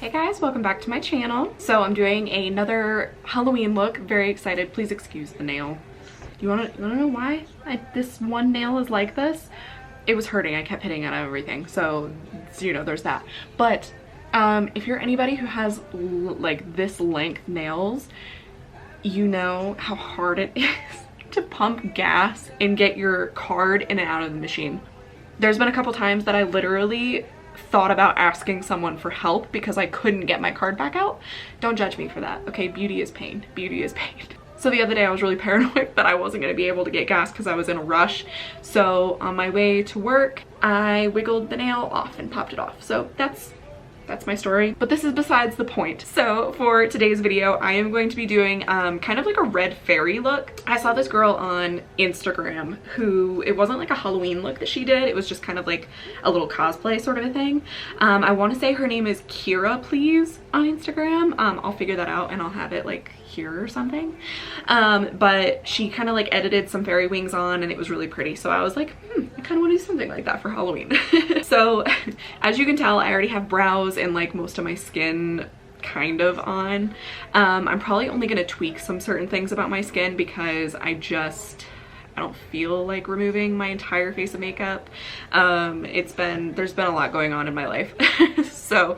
Hey guys, welcome back to my channel. So I'm doing another Halloween look. Very excited. Please excuse the nail. You wanna know why this one nail is like this? It was hurting. I kept hitting it on everything. So, you know, there's that. But if you're anybody who has like this length nails, you know how hard it is to pump gas and get your card in and out of the machine. There's been a couple times that I literally thought about asking someone for help because I couldn't get my card back out. Don't judge me for that, okay? Beauty is pain. Beauty is pain. So the other day I was really paranoid that I wasn't gonna be able to get gas because I was in a rush. So on my way to work, I wiggled the nail off and popped it off. So that's my story, but this is besides the point. So for today's video, I am going to be doing kind of like a red fairy look. I saw this girl on Instagram who, it wasn't like a Halloween look that she did, it was just kind of like a little cosplay sort of a thing. I want to say her name is Kira Please on Instagram. I'll figure that out and I'll have it like here or something. But she kind of like edited some fairy wings on and it was really pretty. So I was like, I kind of want to do something like that for Halloween. So as you can tell, I already have brows and like most of my skin kind of on. I'm probably only going to tweak some certain things about my skin because I don't feel like removing my entire face of makeup. There's been a lot going on in my life. So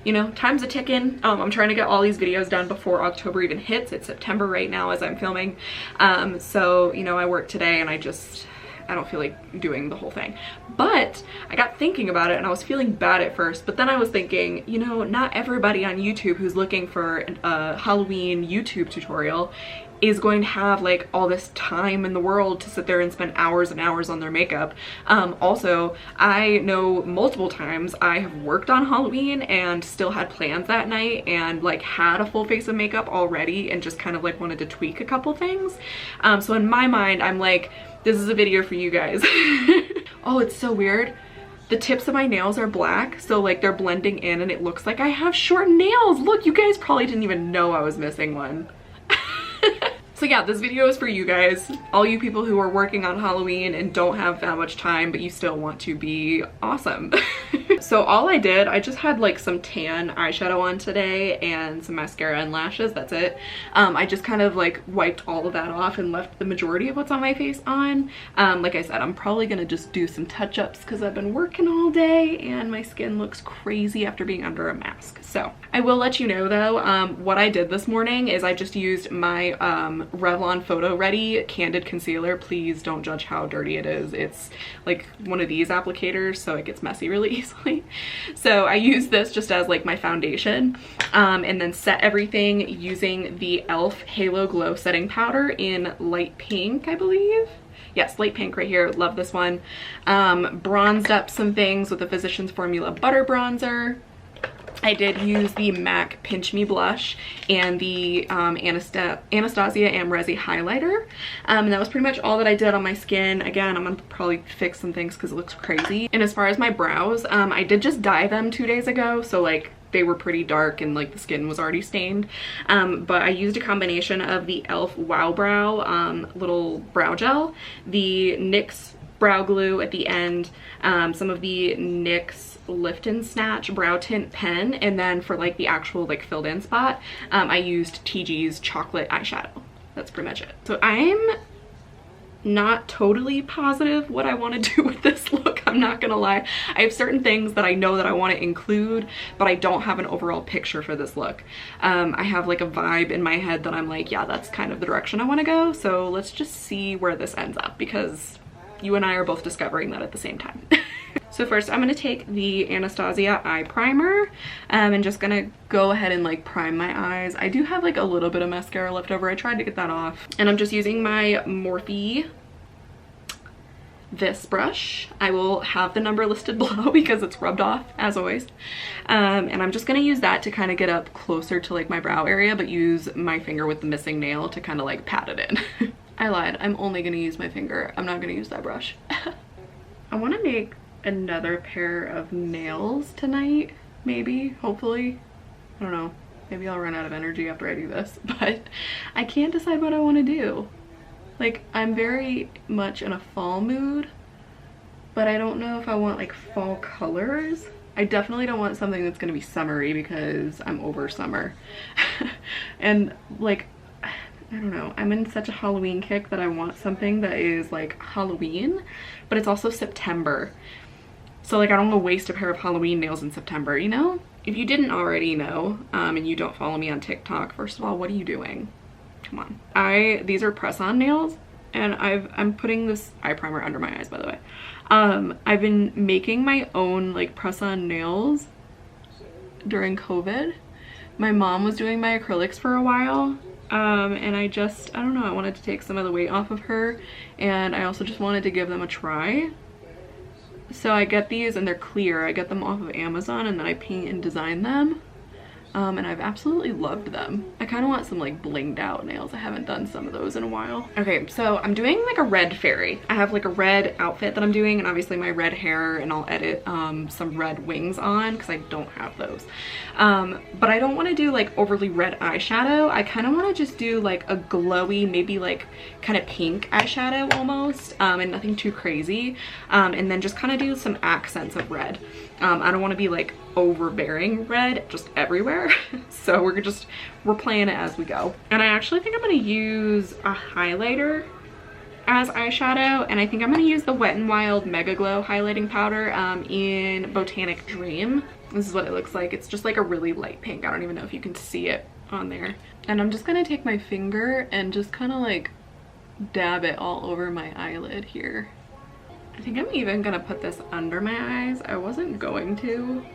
you know, time's a ticking. I'm trying to get all these videos done before October even hits. It's September right now as I'm filming. So, you know, I work today and I don't feel like doing the whole thing. But I got thinking about it and I was feeling bad at first, but then I was thinking, you know, not everybody on YouTube who's looking for a Halloween YouTube tutorial is going to have like all this time in the world to sit there and spend hours and hours on their makeup. Also, I know multiple times I have worked on Halloween and still had plans that night and like had a full face of makeup already and just kind of like wanted to tweak a couple things. So in my mind, I'm like, this is a video for you guys. Oh, it's so weird. The tips of my nails are black, so like they're blending in and it looks like I have short nails. Look, you guys probably didn't even know I was missing one. So yeah, this video is for you guys, all you people who are working on Halloween and don't have that much time, but you still want to be awesome. So all I did, I just had like some tan eyeshadow on today and some mascara and lashes, that's it. I just kind of like wiped all of that off and left the majority of what's on my face on. Like I said, I'm probably gonna just do some touch-ups because I've been working all day and my skin looks crazy after being under a mask. So I will let you know though, what I did this morning is I just used my Revlon PhotoReady Candid Concealer. Please don't judge how dirty it is. It's like one of these applicators, so it gets messy really easily. So I use this just as like my foundation, and then set everything using the e.l.f. Halo Glow Setting Powder in light pink, I believe. Yes, light pink right here. Love this one. Bronzed up some things with the Physicians Formula Butter Bronzer. I did use the MAC Pinch Me blush and the Anastasia Eye highlighter. And that was pretty much all that I did on my skin. Again, I'm gonna probably fix some things because it looks crazy. And as far as my brows, I did just dye them 2 days ago. So like they were pretty dark and like the skin was already stained. But I used a combination of the e.l.f. Wow Brow little brow gel, the NYX brow glue at the end, some of the NYX Lift and Snatch brow tint pen, and then for like the actual like filled in spot, I used TIGI's chocolate eyeshadow. That's pretty much it. So I'm not totally positive what I want to do with this look, I'm not gonna lie. I have certain things that I know that I want to include, but I don't have an overall picture for this look. I have like a vibe in my head that I'm like, yeah, that's kind of the direction I want to go. So let's just see where this ends up because you and I are both discovering that at the same time. So first I'm going to take the Anastasia Eye Primer and just going to go ahead and like prime my eyes. I do have like a little bit of mascara left over. I tried to get that off. And I'm just using my Morphe this brush. I will have the number listed below because it's rubbed off as always. And I'm just going to use that to kind of get up closer to like my brow area, but use my finger with the missing nail to kind of like pat it in. I lied. I'm only going to use my finger. I'm not going to use that brush. I want to make another pair of nails tonight, maybe, hopefully. I don't know. Maybe I'll run out of energy after I do this, but I can't decide what I want to do. Like, I'm very much in a fall mood, but I don't know if I want like fall colors. I definitely don't want something that's gonna be summery because I'm over summer. And like, I don't know, I'm in such a Halloween kick that I want something that is like Halloween, but it's also September. So like I don't want to waste a pair of Halloween nails in September, you know? If you didn't already know, and you don't follow me on TikTok, first of all, what are you doing? Come on. These are press-on nails, and I'm putting this eye primer under my eyes, by the way. I've been making my own like press-on nails during COVID. My mom was doing my acrylics for a while, and I don't know, I wanted to take some of the weight off of her, and I also just wanted to give them a try. So I get these and they're clear. I get them off of Amazon and then I paint and design them. And I've absolutely loved them. I kind of want some like blinged out nails. I haven't done some of those in a while. Okay, so I'm doing like a red fairy. I have like a red outfit that I'm doing and obviously my red hair, and I'll edit some red wings on because I don't have those. But I don't want to do like overly red eyeshadow. I kind of want to just do like a glowy, maybe like kind of pink eyeshadow almost, and nothing too crazy. And then just kind of do some accents of red. I don't want to be like overbearing red just everywhere. So we're playing it as we go. And I actually think I'm going to use a highlighter as eyeshadow, and I think I'm going to use the Wet n Wild Mega Glow highlighting powder in Botanic Dream. This is what it looks like. It's just like a really light pink. I don't even know if you can see it on there. And I'm just going to take my finger and just kind of like dab it all over my eyelid here. I think I'm even gonna put this under my eyes. I wasn't going to,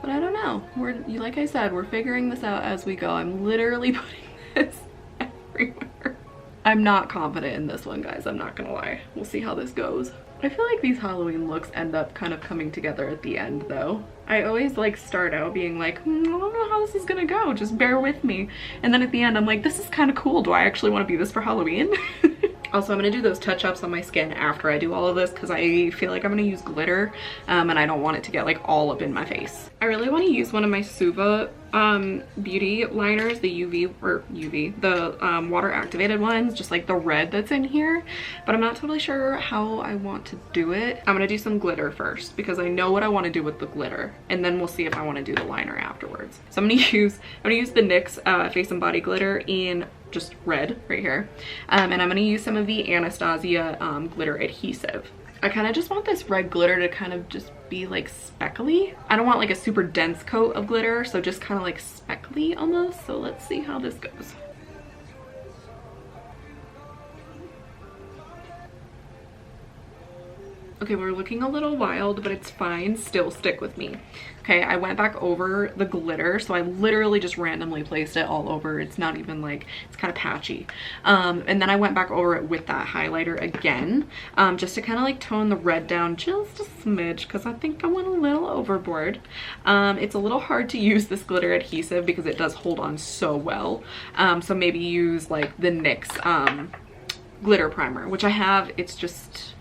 but I don't know. Like I said, we're figuring this out as we go. I'm literally putting this everywhere. I'm not confident in this one, guys. I'm not gonna lie. We'll see how this goes. I feel like these Halloween looks end up kind of coming together at the end though. I always like start out being like, I don't know how this is gonna go, just bear with me. And then at the end I'm like, this is kind of cool. Do I actually want to be this for Halloween? Also, I'm going to do those touch-ups on my skin after I do all of this because I feel like I'm going to use glitter, and I don't want it to get like all up in my face. I really want to use one of my Suva beauty liners, the water activated ones, just like the red that's in here, but I'm not totally sure how I want to do it. I'm going to do some glitter first because I know what I want to do with the glitter, and then we'll see if I want to do the liner afterwards. So I'm going to use the NYX Face and Body glitter in just red right here, and I'm going to use some of the Anastasia glitter adhesive. I kind of just want this red glitter to kind of just be like speckly. I don't want like a super dense coat of glitter, so just kind of like speckly almost. So let's see how this goes. Okay, we're looking a little wild, but it's fine. Still stick with me. Okay, I went back over the glitter, so I literally just randomly placed it all over. It's not even like, it's kind of patchy. And then I went back over it with that highlighter again, just to kind of like tone the red down just a smidge, because I think I went a little overboard. It's a little hard to use this glitter adhesive because it does hold on so well. So maybe use like the NYX glitter primer, which I have. It's just,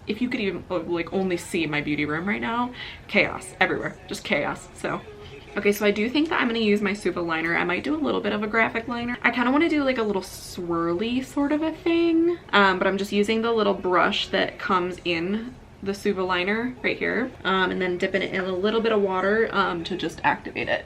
if you could even like only see my beauty room right now, chaos everywhere, just chaos. So okay, so I do think that I'm going to use my Suva liner. I might do a little bit of a graphic liner. I kind of want to do like a little swirly sort of a thing, but I'm just using the little brush that comes in the Suva liner right here, and then dipping it in a little bit of water to just activate it.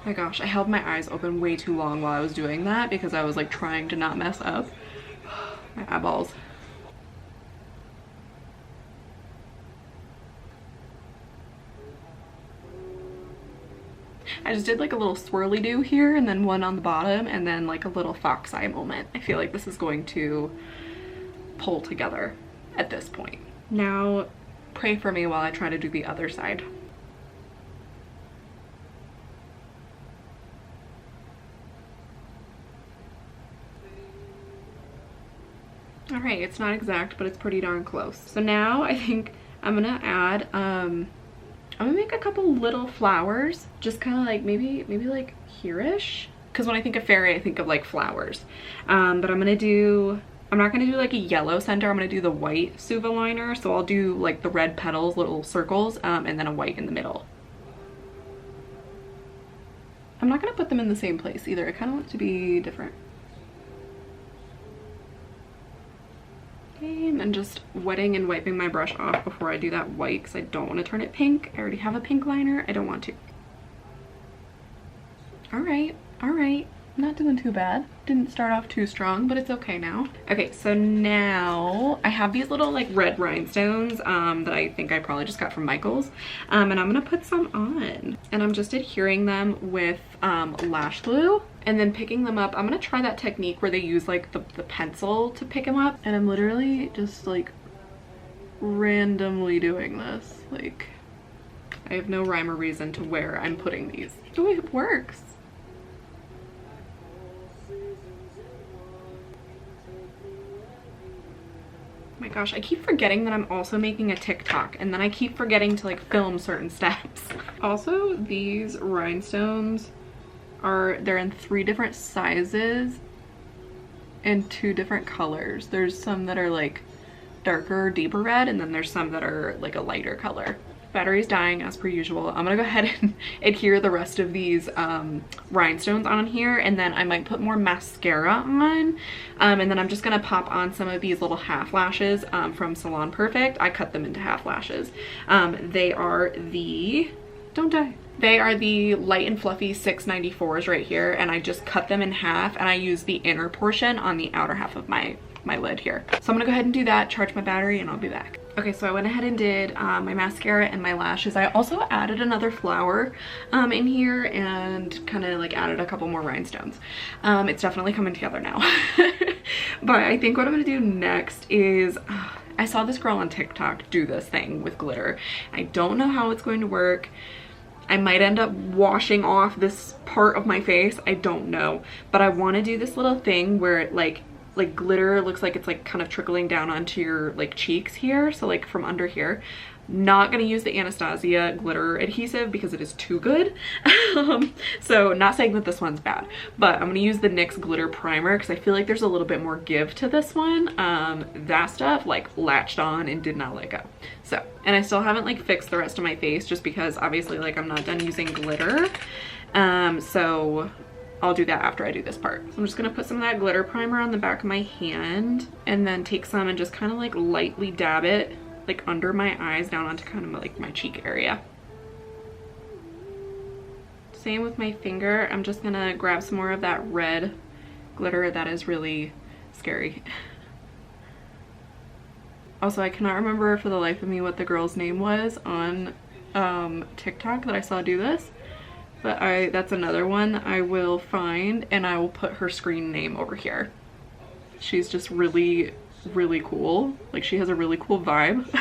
Oh my gosh, I held my eyes open way too long while I was doing that because I was like trying to not mess up my eyeballs. I just did like a little swirly do here and then one on the bottom and then like a little fox eye moment. I feel like this is going to pull together at this point. Now pray for me while I try to do the other side. All right, it's not exact, but it's pretty darn close. So now I think I'm gonna add, I'm gonna make a couple little flowers, just kind of like maybe like here-ish. Because when I think of fairy, I think of like flowers. But I'm not gonna do like a yellow center. I'm gonna do the white Suva liner. So I'll do like the red petals, little circles, and then a white in the middle. I'm not gonna put them in the same place either. I kind of want it to be different. fine. And just wetting and wiping my brush off before I do that white because I don't want to turn it pink. I already have a pink liner. I don't want to. All right. Not doing too bad. Didn't start off too strong, but it's okay now. Okay, so now I have these little like red rhinestones that I think I probably just got from Michael's. And I'm gonna put some on. And I'm just adhering them with lash glue and then picking them up. I'm gonna try that technique where they use like the pencil to pick them up. And I'm literally just like randomly doing this. Like, I have no rhyme or reason to where I'm putting these. Oh, it works. Oh my gosh, I keep forgetting that I'm also making a TikTok, and then I keep forgetting to like film certain steps. Also, these rhinestones they're in 3 different sizes and 2 different colors. There's some that are like darker, deeper red, and then there's some that are like a lighter color. Battery's dying as per usual. I'm gonna go ahead and adhere the rest of these rhinestones on here, and then I might put more mascara on. And then I'm just gonna pop on some of these little half lashes from Salon Perfect. I cut them into half lashes. They are the, don't die. They are the light and fluffy 694s right here, and I just cut them in half, and I use the inner portion on the outer half of my lid here. So I'm gonna go ahead and do that, charge my battery, and I'll be back. Okay, so I went ahead and did my mascara and my lashes. I also added another flower in here and kind of like added a couple more rhinestones. It's definitely coming together now. But I think what I'm gonna do next is, I saw this girl on TikTok do this thing with glitter. I don't know how it's going to work. I might end up washing off this part of my face. I don't know. But I wanna do this little thing where it like glitter looks like it's like kind of trickling down onto your like cheeks here, so like from under here. Not gonna use the Anastasia glitter adhesive because it is too good. So not saying that this one's bad, but I'm gonna use the NYX glitter primer because I feel like there's a little bit more give to this one. That stuff like latched on and did not let go. So, and I still haven't like fixed the rest of my face just because obviously like I'm not done using glitter. So I'll do that after I do this part. So I'm just gonna put some of that glitter primer on the back of my hand and then take some and just kind of like lightly dab it like under my eyes down onto kind of like my cheek area. Same with my finger. I'm just gonna grab some more of that red glitter that is really scary. Also, I cannot remember for the life of me what the girl's name was on TikTok that I saw do this. But that's another one I will find, and I will put her screen name over here. She's just really cool. Like, she has a really cool vibe.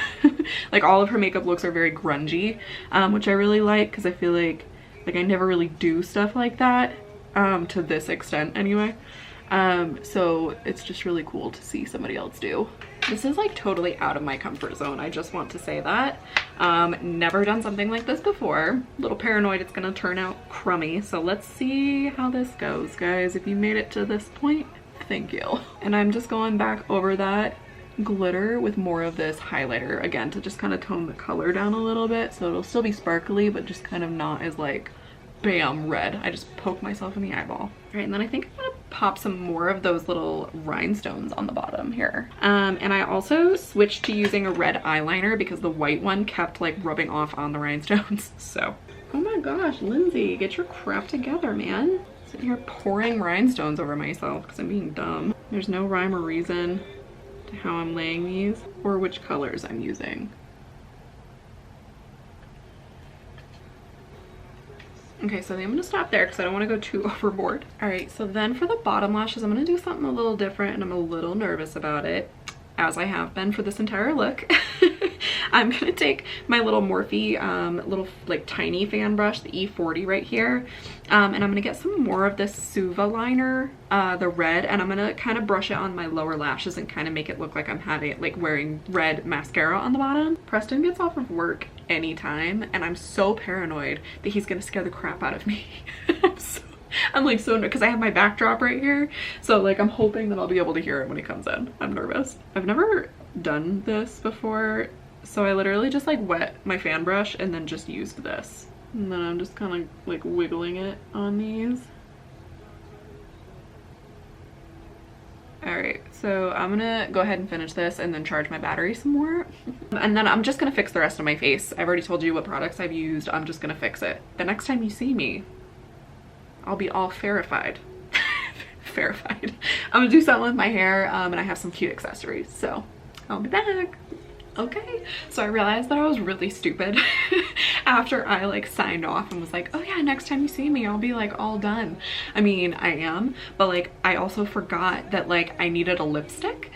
Like, all of her makeup looks are very grungy, which I really like because I feel like I never really do stuff like that to this extent anyway. So it's just really cool to see somebody else do. This is like totally out of my comfort zone. I just want to say that. Never done something like this before. A little paranoid it's gonna turn out crummy. So let's see how this goes, guys. If you made it to this point, thank you. And I'm just going back over that glitter with more of this highlighter again to just kind of tone the color down a little bit so it'll still be sparkly but just kind of not as like bam red. I just poked myself in the eyeball. All right, and then I think I'm gonna pop some more of those little rhinestones on the bottom here. And I also switched to using a red eyeliner because the white one kept like rubbing off on the rhinestones. So, oh my gosh, Lindsay, get your crap together, man. Sitting here pouring rhinestones over myself because I'm being dumb. There's no rhyme or reason to how I'm laying these or which colors I'm using. Okay, so I'm gonna stop there because I don't want to go too overboard. All right, so then for the bottom lashes, I'm gonna do something a little different and I'm a little nervous about it, as I have been for this entire look. I'm gonna take my little Morphe little like tiny fan brush, the E40 right here, and I'm gonna get some more of this Suva liner, the red, and I'm gonna kind of brush it on my lower lashes and kind of make it look like I'm having like wearing red mascara on the bottom. Preston gets off of work anytime and I'm so paranoid that he's gonna scare the crap out of me. I'm like so, because I have my backdrop right here, so like I'm hoping that I'll be able to hear it when he comes in. I'm nervous. I've never done this before, so I literally just like wet my fan brush and then just used this, and then I'm just kind of like wiggling it on these. All right, so I'm gonna go ahead and finish this and then charge my battery some more. And then I'm just gonna fix the rest of my face. I've already told you what products I've used. I'm just gonna fix it. The next time you see me, I'll be all verified. Verified. I'm gonna do something with my hair, and I have some cute accessories, so I'll be back. Okay, so I realized that I was really stupid after I like signed off and was like, oh yeah, next time you see me I'll be like all done. I mean, I am, but like I also forgot that like I needed a lipstick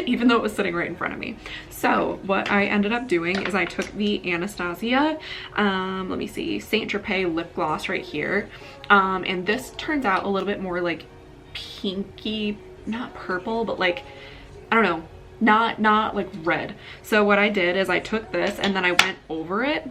even though it was sitting right in front of me. So what I ended up doing is I took the Anastasia, let me see, Saint Tropez lip gloss right here, and this turns out a little bit more like pinky, not purple, but like, I don't know, not like red. So what I did is I took this and then I went over it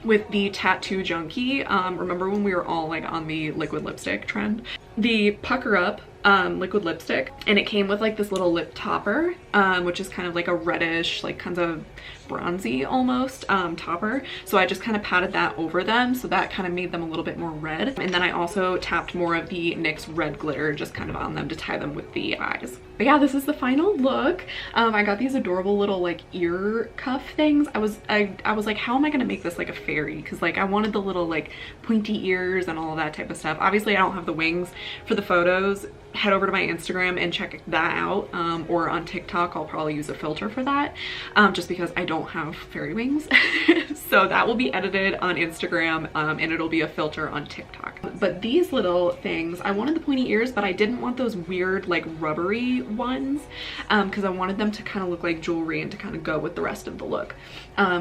with the Tattoo Junkee. Remember when we were all like on the liquid lipstick trend? The Pucker Up liquid lipstick, and it came with like this little lip topper, which is kind of like a reddish, like kind of bronzy almost topper. So I just kind of patted that over them, so that kind of made them a little bit more red. And then I also tapped more of the NYX red glitter just kind of on them to tie them with the eyes. But yeah, this is the final look. I got these adorable little like ear cuff things. I was like, how am I gonna make this like a fairy? Because like I wanted the little like pointy ears and all of that type of stuff. Obviously I don't have the wings for the photos. Head over to my Instagram and check that out, or on TikTok I'll probably use a filter for that, just because I don't have fairy wings. So that will be edited on Instagram, and it'll be a filter on TikTok. But these little things, I wanted the pointy ears, but I didn't want those weird like rubbery ones, because I wanted them to kind of look like jewelry and to kind of go with the rest of the look.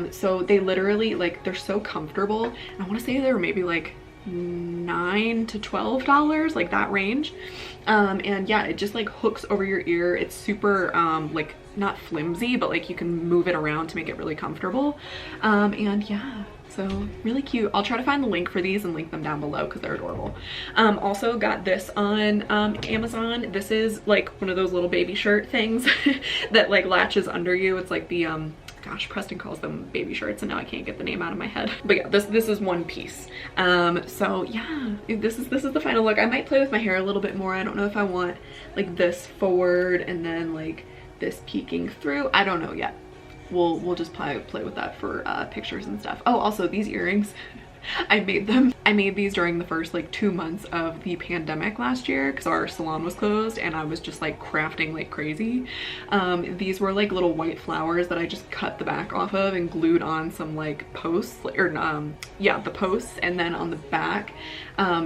So they literally, like, they're so comfortable, and I want to say they were maybe like $9 to $12, like that range. And yeah, it just like hooks over your ear. It's super like not flimsy, but like you can move it around to make it really comfortable. And yeah, so really cute. I'll try to find the link for these and link them down below because they're adorable. Also got this on Amazon. This is like one of those little baby shirt things that like latches under you. It's like the gosh, Preston calls them baby shirts and now I can't get the name out of my head. But yeah, this is one piece. So yeah, this is the final look. I might play with my hair a little bit more. I don't know if I want like this forward and then like this peeking through. I don't know yet. We'll just play with that for pictures and stuff. Oh, also these earrings. I made these during the first like 2 months of the pandemic last year because our salon was closed and I was just like crafting like crazy. These were like little white flowers that I just cut the back off of and glued on some like posts, or yeah, the posts, and then on the back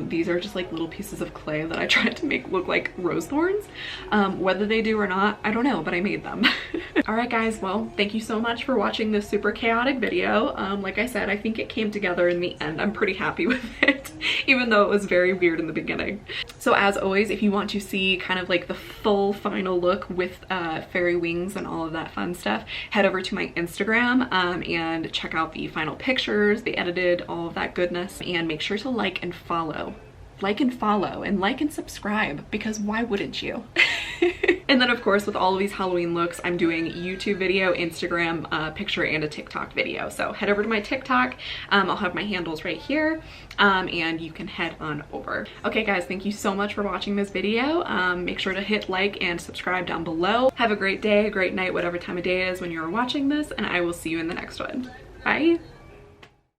these are just like little pieces of clay that I tried to make look like rose thorns. Whether they do or not, I don't know, but I made them. All right guys, well, thank you so much for watching this super chaotic video. Like I said, I think it came together in the end. I'm pretty happy with it, even though it was very weird in the beginning. So as always, if you want to see kind of like the full final look with fairy wings and all of that fun stuff, head over to my Instagram and check out the final pictures, the edited, all of that goodness, and make sure to like and follow. Like and subscribe, because why wouldn't you? And then of course with all of these Halloween looks, I'm doing YouTube video, Instagram picture, and a TikTok video. So head over to my TikTok. I'll have my handles right here, and you can head on over. Okay guys, thank you so much for watching this video. Make sure to hit like and subscribe down below. Have a great day, a great night, whatever time of day it is when you're watching this, and I will see you in the next one. Bye.